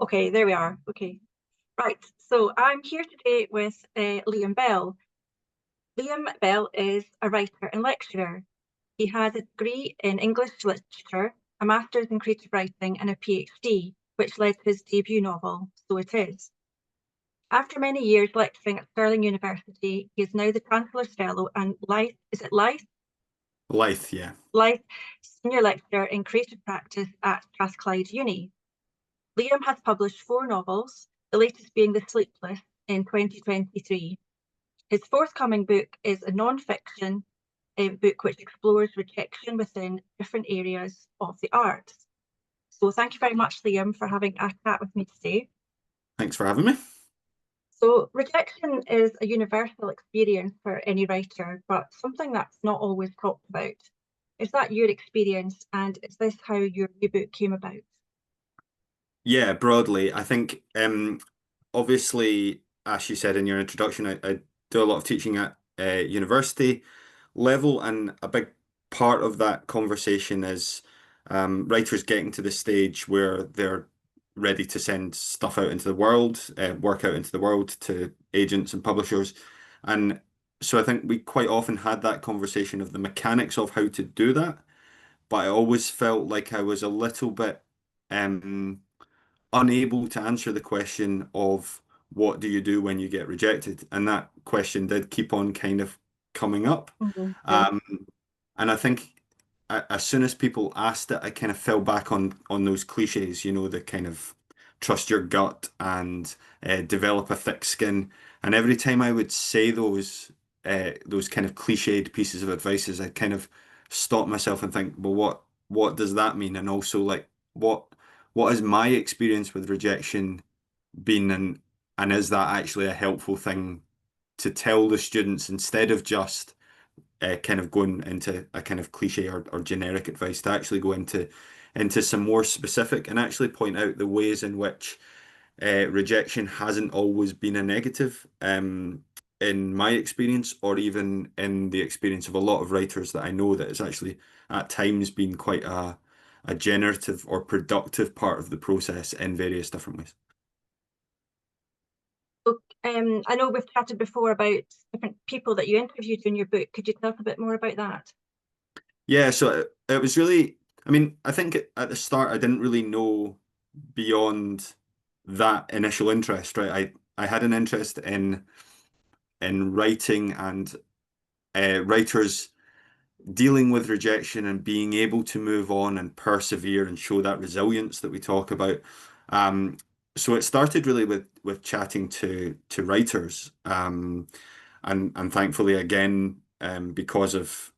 Okay, there we are. Okay, right. So I'm here today with Liam Bell. Liam Bell is a writer and lecturer. He has a degree in English literature, a master's in creative writing, and a PhD, which led to his debut novel, So It Is. After many years lecturing at Stirling University, he is now the Chancellor's Fellow and Life, yeah. Lythe Senior Lecturer in Creative Practice at Strathclyde Uni. Liam has published 4 novels, the latest being The Sleepless in 2023. His forthcoming book is a non-fiction book which explores rejection within different areas of the arts. So thank you very much, Liam, for having a chat with me today. Thanks for having me. So rejection is a universal experience for any writer, but something that's not always talked about. Is that your experience, and is this how your new book came about? Yeah, broadly, I think obviously, as you said in your introduction, I do a lot of teaching at university level, and a big part of that conversation is writers getting to the stage where they're ready to send stuff out into the world, work out into the world to agents and publishers. And so I think we quite often had that conversation of the mechanics of how to do that, but I always felt like I was a little bit um, unable to answer the question of what do you do when you get rejected? And that question did keep on kind of coming up. Yeah. Um, and I think as soon as people asked it, I kind of fell back on those cliches, the kind of trust your gut and develop a thick skin. And every time I would say those kind of cliched pieces of advices, I kind of stop myself and think, well, what does that mean? And also like what has my experience with rejection been, and is that actually a helpful thing to tell the students instead of just kind of going into a kind of cliche or generic advice, to actually go into some more specific and actually point out the ways in which rejection hasn't always been a negative, in my experience, or even in the experience of a lot of writers that I know, that it's actually at times been quite a generative or productive part of the process in various different ways. So, I know we've chatted before about different people that you interviewed in your book. Could you tell us a bit more about that? Yeah, so it was really, I mean, I think at the start I didn't really know beyond that initial interest, right? I had an interest in writing and writers dealing with rejection and being able to move on and persevere and show that resilience that we talk about. Um, so it started really with chatting to writers, and thankfully again, because of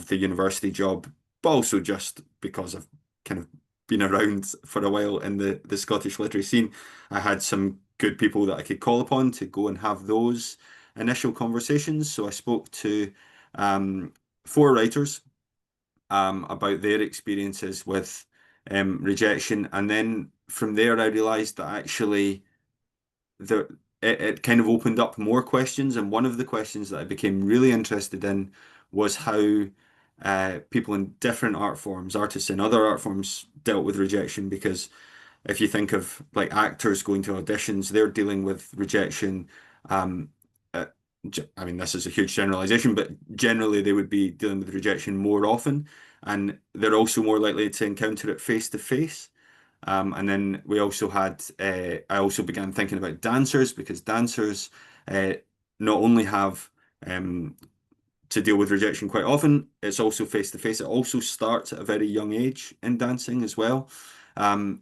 the university job, but also just because I've kind of been around for a while in the Scottish literary scene, I had some good people that I could call upon to go and have those initial conversations. So I spoke to um, 4 writers about their experiences with rejection. And then from there, I realized that actually the it kind of opened up more questions. And one of the questions that I became really interested in was how people in different art forms, artists in other art forms, dealt with rejection. Because if you think of like actors going to auditions, they're dealing with rejection. Um, uh, I mean, this is a huge generalization, but generally they would be dealing with rejection more often, and they're also more likely to encounter it face to face. And then we also had, I also began thinking about dancers, because dancers not only have to deal with rejection quite often, it's also face to face. It also starts at a very young age in dancing as well.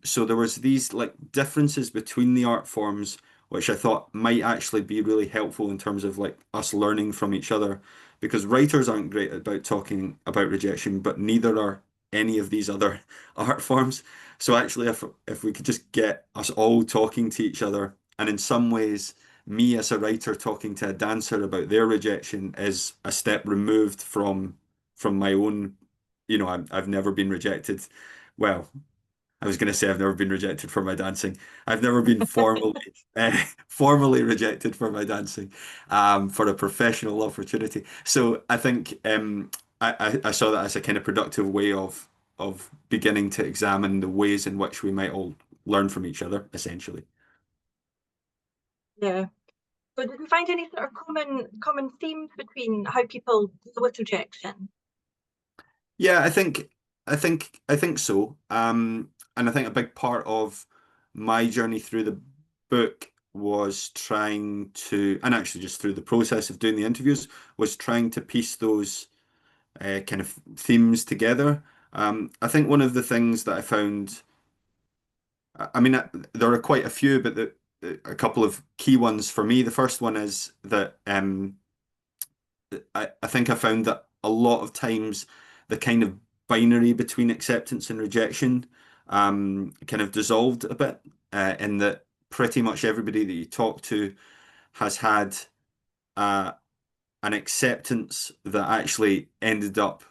So there was these like differences between the art forms, which I thought might actually be really helpful in terms of like us learning from each other, because writers aren't great about talking about rejection, but neither are any of these other art forms. So actually, if we could just get us all talking to each other, and in some ways, me as a writer talking to a dancer about their rejection is a step removed from my own, I've never been rejected. Well, I was going to say I've never been rejected for my dancing. I've never been formally rejected for my dancing, for a professional opportunity. So I think I saw that as a kind of productive way of beginning to examine the ways in which we might all learn from each other, essentially. Yeah. So did you find any sort of common themes between how people deal with rejection? Yeah, I think so. And I think a big part of my journey through the book was trying to, and actually just through the process of doing the interviews, was trying to piece those kind of themes together. I think one of the things that I found, I mean, there are quite a few, but a couple of key ones for me. The first one is that I think I found that a lot of times the kind of binary between acceptance and rejection kind of dissolved a bit, in that pretty much everybody that you talk to has had uh, an acceptance that actually ended up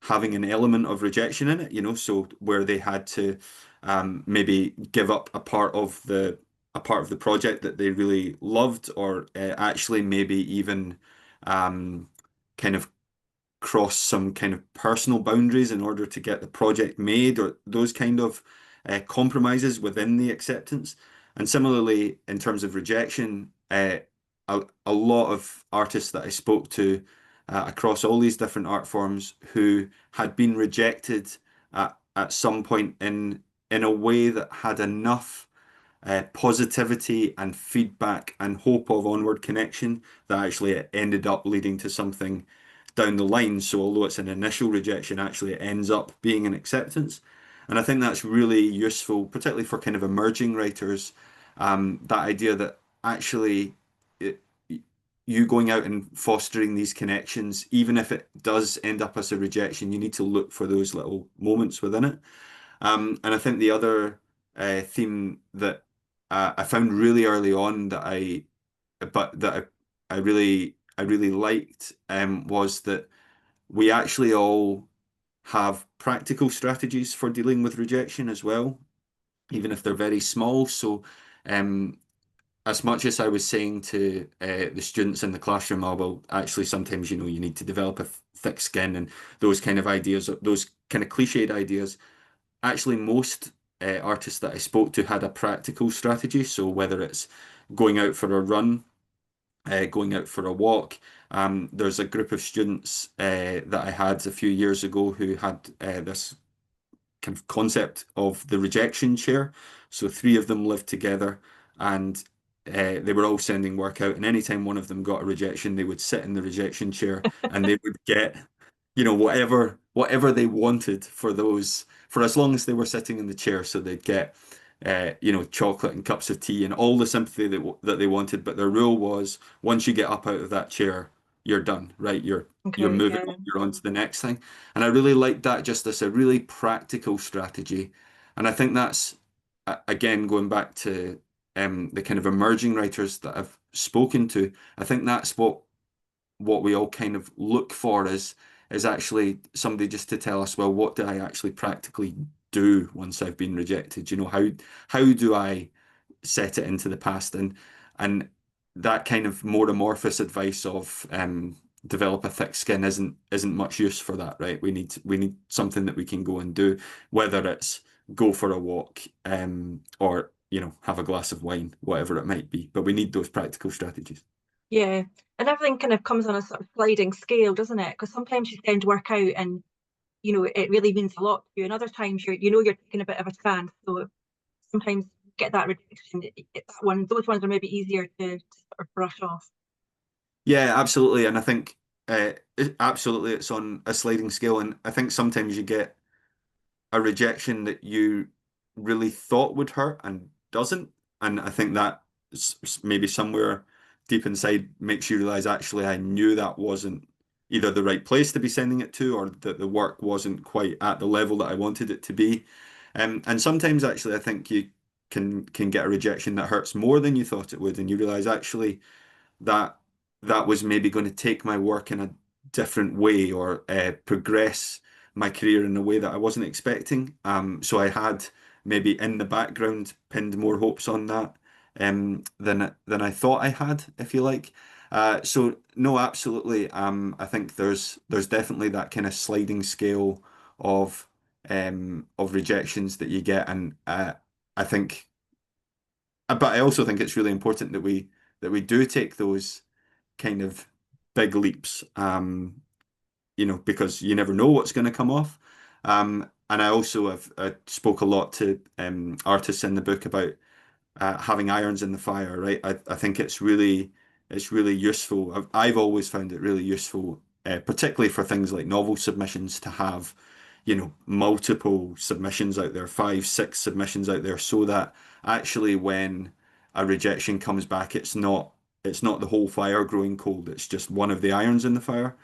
having an element of rejection in it, so where they had to maybe give up a part of the project that they really loved, or actually maybe even um, kind of cross some kind of personal boundaries in order to get the project made, or those kind of compromises within the acceptance. And similarly, in terms of rejection, a lot of artists that I spoke to across all these different art forms who had been rejected at some point in a way that had enough positivity and feedback and hope of onward connection that actually it ended up leading to something down the line. So although it's an initial rejection, actually it ends up being an acceptance. And I think that's really useful, particularly for kind of emerging writers. That idea that actually it, you going out and fostering these connections, even if it does end up as a rejection, you need to look for those little moments within it. And I think the other theme that I found really early on but that I really liked, was that we actually all have practical strategies for dealing with rejection as well, even if they're very small. So, um, as much as I was saying to the students in the classroom, oh, well, actually, sometimes, you need to develop a thick skin and those kind of ideas, those kind of cliched ideas. Actually, most artists that I spoke to had a practical strategy. So whether it's going out for a run, going out for a walk. There's a group of students that I had a few years ago who had this kind of concept of the rejection chair. So three of them lived together, and they were all sending work out. And anytime one of them got a rejection, they would sit in the rejection chair and they would get, whatever they wanted for as long as they were sitting in the chair. So they'd get, chocolate and cups of tea and all the sympathy that they wanted. But their rule was, once you get up out of that chair, you're done, right? You're Okay, moving yeah. on, you're on to the next thing. And I really like that, just as a really practical strategy. And I think that's, again, going back to the kind of emerging writers that I've spoken to, I think that's what we all kind of look for is actually somebody just to tell us, well, what do I actually practically do once I've been rejected? How do I set it into the past? And that kind of more amorphous advice of develop a thick skin isn't much use for that, right? We need something that we can go and do, whether it's go for a walk, or have a glass of wine, whatever it might be. But we need those practical strategies. Yeah. And everything kind of comes on a sort of sliding scale, doesn't it? Because sometimes you send work out and it really means a lot to you. And other times you're taking a bit of a chance. So sometimes you get that rejection. Those ones are maybe easier to sort of brush off. Yeah, absolutely. And I think absolutely it's on a sliding scale. And I think sometimes you get a rejection that you really thought would hurt and doesn't. And I think that maybe somewhere deep inside makes you realize, actually I knew that wasn't either the right place to be sending it to, or that the work wasn't quite at the level that I wanted it to be. And sometimes actually I think you can get a rejection that hurts more than you thought it would, and you realize actually that that was maybe going to take my work in a different way, or progress my career in a way that I wasn't expecting. So I had maybe in the background pinned more hopes on that than I thought I had, if you like. So no, absolutely. I think there's definitely that kind of sliding scale of rejections that you get, and I think, but I also think it's really important that we do take those kind of big leaps, because you never know what's going to come off. And I also have spoke a lot to artists in the book about having irons in the fire, right? I think it's really useful. I've always found it really useful, particularly for things like novel submissions, to have, multiple submissions out there, five, six submissions out there, so that actually when a rejection comes back, it's not the whole fire growing cold. It's just one of the irons in the fire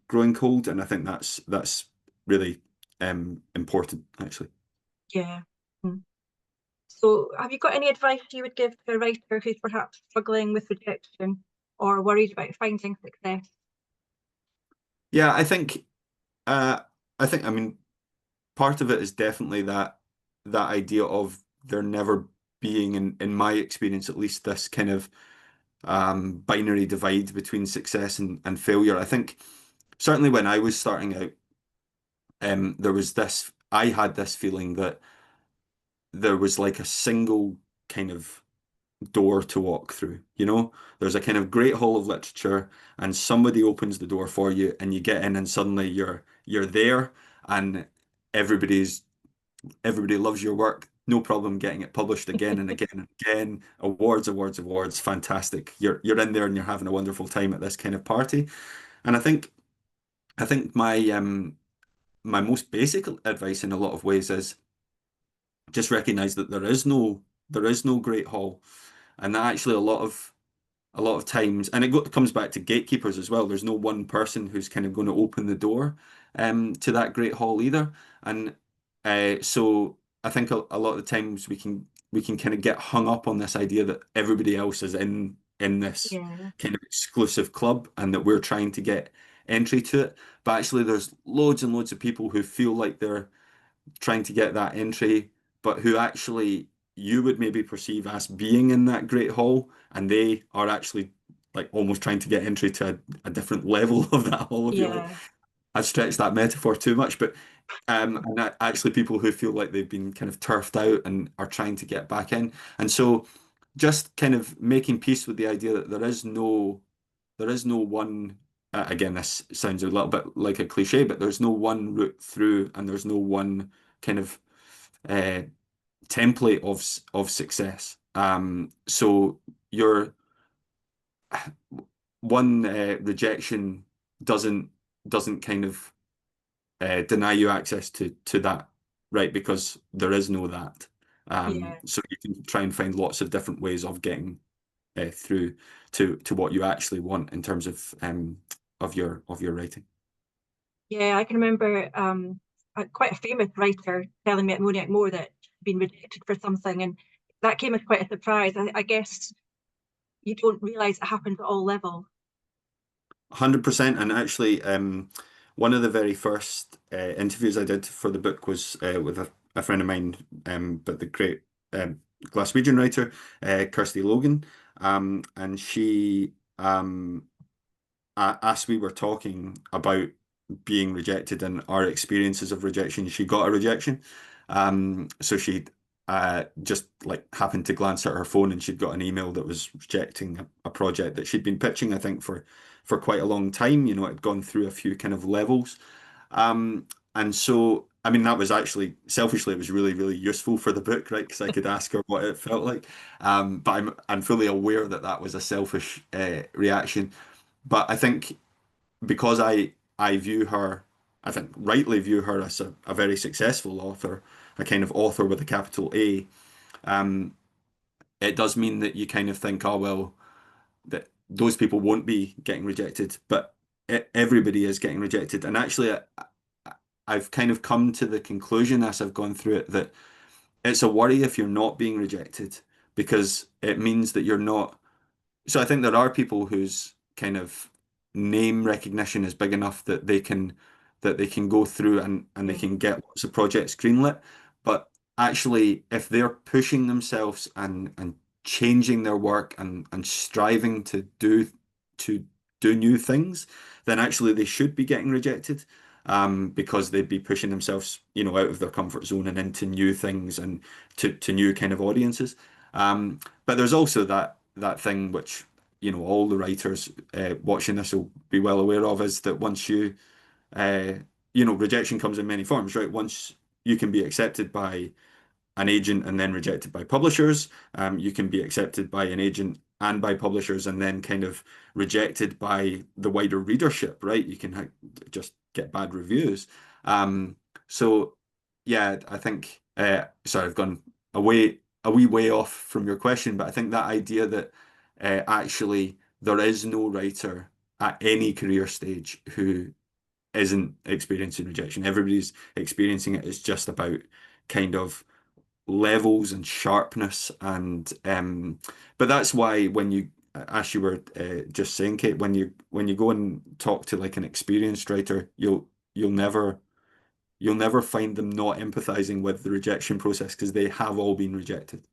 growing cold, and I think that's really important, actually. Yeah. Mm. So have you got any advice you would give to a writer who's perhaps struggling with rejection or worried about finding success? Yeah, uh, I mean, part of it is definitely that idea of there never being, in my experience at least, this kind of binary divide between success and failure. I think certainly when I was starting out, I had this feeling that there was like a single kind of door to walk through. There's a kind of great hall of literature, and somebody opens the door for you, and you get in, and suddenly you're there, and everybody's everybody loves your work. No problem getting it published again and again and again. Awards, awards, awards. Fantastic. You're in there and you're having a wonderful time at this kind of party. And I think my most basic advice in a lot of ways is just recognize that there is no great hall, and that actually a lot of times, and comes back to gatekeepers as well. There's no one person who's kind of going to open the door to that great hall either. And so I think a lot of the times we can kind of get hung up on this idea that everybody else is in this Yeah. kind of exclusive club and that we're trying to get entry to it. But actually, there's loads and loads of people who feel like they're trying to get that entry, but who actually you would maybe perceive as being in that great hall, and they are actually like almost trying to get entry to a different level of that hall, if you like. Yeah. I've stretched that metaphor too much, but actually people who feel like they've been kind of turfed out and are trying to get back in. And so just kind of making peace with the idea that there is no one, again, this sounds a little bit like a cliche, but there's no one route through, and there's no one kind of uh, template of success. So your one rejection doesn't kind of deny you access to that, right? Because there is no that. Yeah. So you can try and find lots of different ways of getting through to what you actually want in terms of your writing. Yeah, I can remember quite a famous writer telling me at Moniac Moor that she'd been rejected for something, and that came as quite a surprise. I guess you don't realise it happens at all levels. 100%. And actually, one of the very first interviews I did for the book was with a friend of mine, but the great Glaswegian writer, Kirsty Logan. And she, as we were talking about being rejected and our experiences of rejection, she got a rejection. So she just like happened to glance at her phone, and she'd got an email that was rejecting a project that she'd been pitching, I think, for quite a long time. It had gone through a few kind of levels. And so, I mean, that was actually selfishly, it was really, really useful for the book, right? Because I could ask her what it felt like. But I'm fully aware that that was a selfish reaction. But I think because I view her, I think rightly view her as a very successful author, a kind of author with a capital A, um, it does mean that you kind of think, oh well, that those people won't be getting rejected, but everybody is getting rejected. And actually, I've kind of come to the conclusion as I've gone through it that it's a worry if you're not being rejected, because it means that you're not. So I think there are people whose kind of name recognition is big enough that they can go through and they Yeah. can get lots of projects greenlit. But actually, if they're pushing themselves and changing their work and striving to do new things, then actually they should be getting rejected. because they'd be pushing themselves, out of their comfort zone and into new things and to new kind of audiences. But there's also that thing which, all the writers watching this will be well aware of, is that once uh, rejection comes in many forms, right? Once you can be accepted by an agent and then rejected by publishers. You can be accepted by an agent and by publishers and then kind of rejected by the wider readership, right? You can just get bad reviews. So yeah, I think, sorry, I've gone a wee way off from your question, but I think that idea that actually there is no writer at any career stage who isn't experiencing rejection. Everybody's experiencing it. It's just about kind of levels and sharpness, and but that's why when you, as you were just saying, Kate, when you go and talk to like an experienced writer, you'll never find them not empathizing with the rejection process, because they have all been rejected,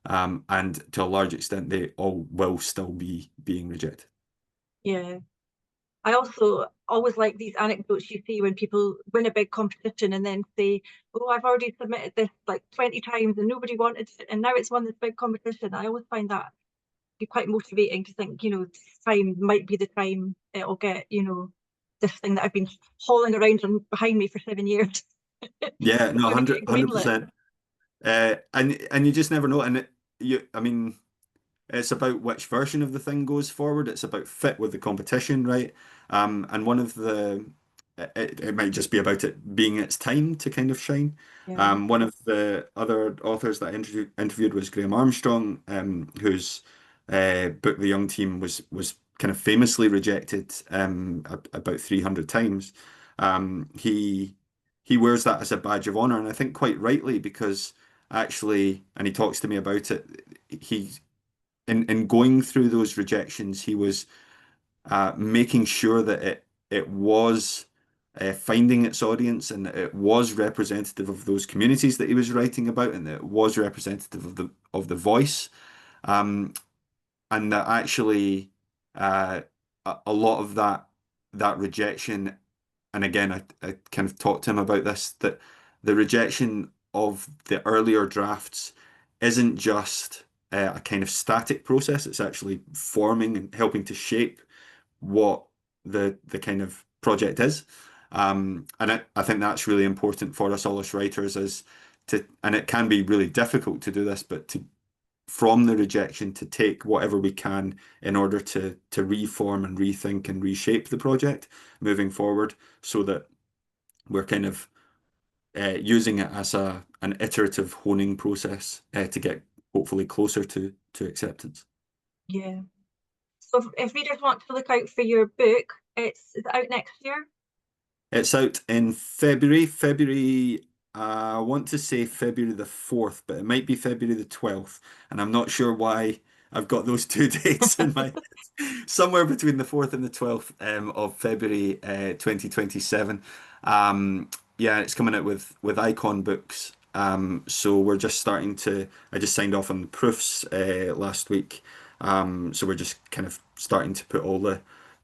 and to a large extent they all will still be being rejected. Yeah. I also always like these anecdotes you see when people win a big competition and then say, "Oh, I've already submitted this like 20 times and nobody wanted it, and now it's won this big competition." I always find that be quite motivating to think, this time might be the time it'll get, this thing that I've been hauling around and behind me for 7 years. Yeah, It's no, going to get greenlit. 100%. And you just never know. And I mean, it's about which version of the thing goes forward. It's about fit with the competition, right? And one of it might just be about it being its time to kind of shine. Yeah, One of the other authors that I interviewed was Graham Armstrong, whose book The Young Team was kind of famously rejected about 300 times. He wears that as a badge of honor, and I think quite rightly, because actually, and he talks to me about it, he in going through those rejections, he was making sure that it was finding its audience, and that it was representative of those communities that he was writing about, and that it was representative of the voice, um, and that actually a lot of that rejection, and again, I kind of talked to him about this, that the rejection of the earlier drafts isn't just a kind of static process. It's actually forming and helping to shape what the kind of project is. And I think that's really important for us all as writers, is and it can be really difficult to do this, but from the rejection, to take whatever we can in order to reform and rethink and reshape the project moving forward, so that we're kind of using it as an iterative honing process to get hopefully closer to acceptance. yeah. So if readers want to look out for your book, is it out next year? It's out in February. I want to say February the 4th, but it might be February the 12th. And I'm not sure why I've got those two dates in my head. Somewhere between the 4th and the 12th of February 2027. Yeah, it's coming out with Icon Books. So we're just I just signed off on the proofs last week. So we're just kind of starting to put all the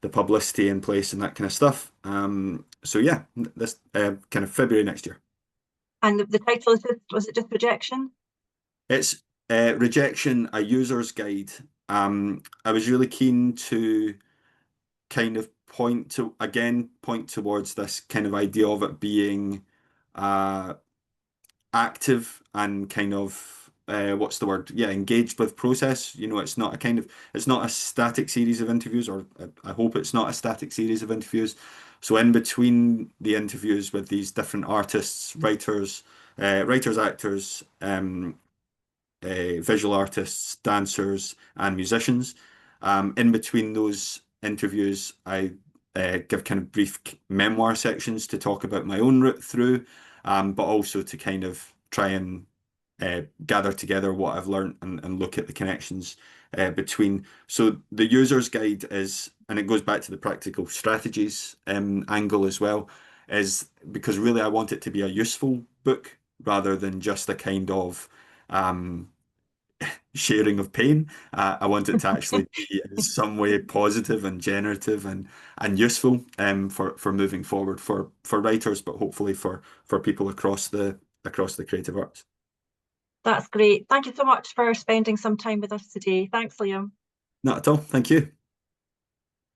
publicity in place and that kind of stuff. So yeah, this kind of February next year. And the title was it just Rejection? It's Rejection, a User's Guide. I was really keen to kind of point towards this kind of idea of it being uh, active and kind of what's the word? Yeah, engaged with process. It's not a static series of interviews, or I hope it's not a static series of interviews. So in between the interviews with these different artists, writers, actors, visual artists, dancers, and musicians. In between those interviews, I give kind of brief memoir sections to talk about my own route through, but also to kind of try and gather together what I've learned, and look at the connections between. So the user's guide is, and it goes back to the practical strategies angle as well, is because really I want it to be a useful book rather than just a kind of um, sharing of pain. I want it to actually be in some way positive and generative and useful for moving forward for writers, but hopefully for people across the creative arts. That's great. Thank you so much for spending some time with us today. Thanks, Liam. Not at all. Thank you.